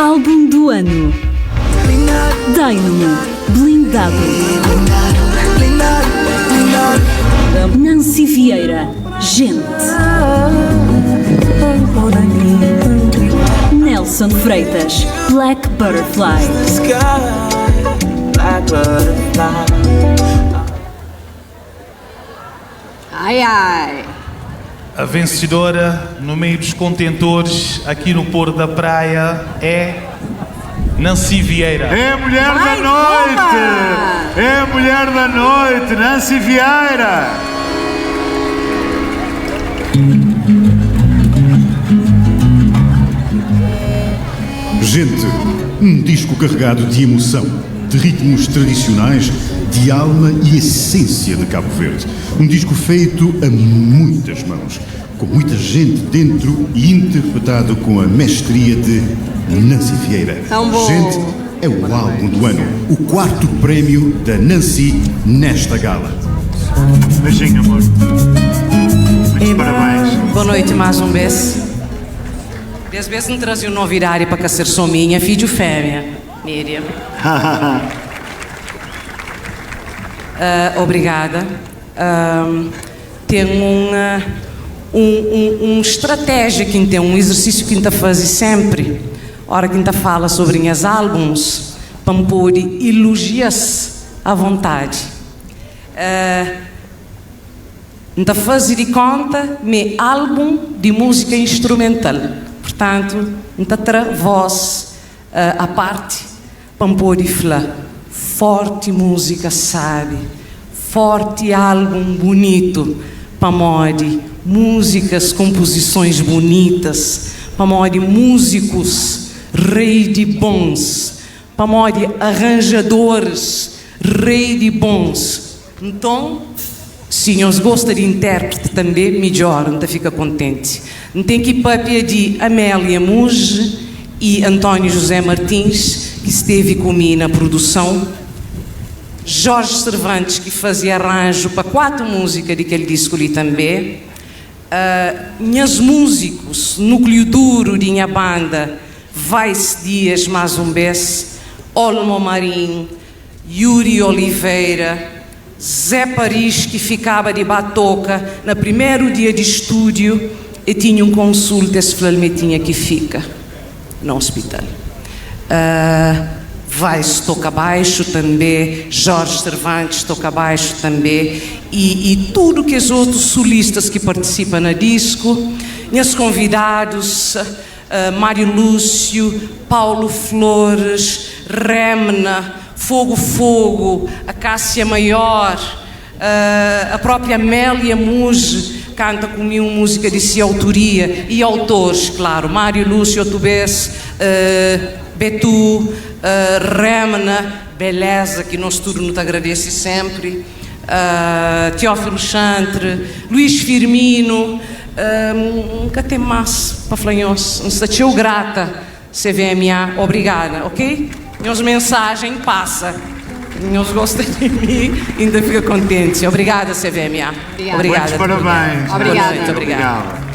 Álbum do ano. Dynamo, Blindado. Nancy Vieira, Gente. Nelson Freitas, Black Butterfly. Ai, ai. A vencedora no meio dos contentores aqui no Porto da Praia é Nancy Vieira. É a mulher da noite! É a mulher da noite, Nancy Vieira! Gente, um disco carregado de emoção, de ritmos tradicionais, de alma e essência de Cabo Verde. Um disco feito a muitas mãos, com muita gente dentro e interpretado com a mestria de Nancy Vieira. Tão bom. Gente, é o álbum do ano, o 4º prémio da Nancy nesta gala. Beijinho, amor. Muitos parabéns. Boa noite, mais um vez. Às vezes não trazia um novidade para ser só minha, filho fêmea, Miriam. Obrigada. Tem uma estratégia que tem, um exercício que a gente faz sempre, hora que a gente fala sobre os álbuns, para poder elogiar-se à vontade. A gente faz de conta meu álbum de música instrumental. Portanto, a gente traz voz à parte para poder falar. Forte música, sabe? Forte álbum bonito, para modo músicas, composições bonitas, para modo músicos, rei de bons, para modo arranjadores, rei de bons. Então, se nós gostamos de intérprete também, melhor, não fica contente. Não tem que papia de Amélia Muge e António José Martins, que esteve comigo na produção. Jorge Cervantes, que fazia arranjo para 4 músicas daquele disco ali também. Minhas músicos, núcleo duro de minha banda, Vais Dias mais um vez, Olmo Marinho, Yuri Oliveira, Zé Paris, que ficava de batoca no primeiro dia de estúdio e tinha um consulta, esse falou-me tinha que fica no hospital. Vais toca baixo também, Jorge Cervantes toca baixo também, e tudo que os outros solistas que participam no disco, meus convidados, Mário Lúcio, Paulo Flores, Remna, Fogo, a Cássia Maior, a própria Amélia Muge canta comigo música de sua autoria, e autores, claro, Mário Lúcio Tubes, Betu, Remna, beleza, que nós tudo nos agradece sempre, Teófilo Chantre, Luís Firmino, nunca tem mais para falar, não estou grata, CVMA, obrigada, ok? Minhas mensagens passa, nós gostam de mim, ainda fica contente. Obrigada, CVMA. Obrigada. Muitos parabéns. Obrigada. Obrigada.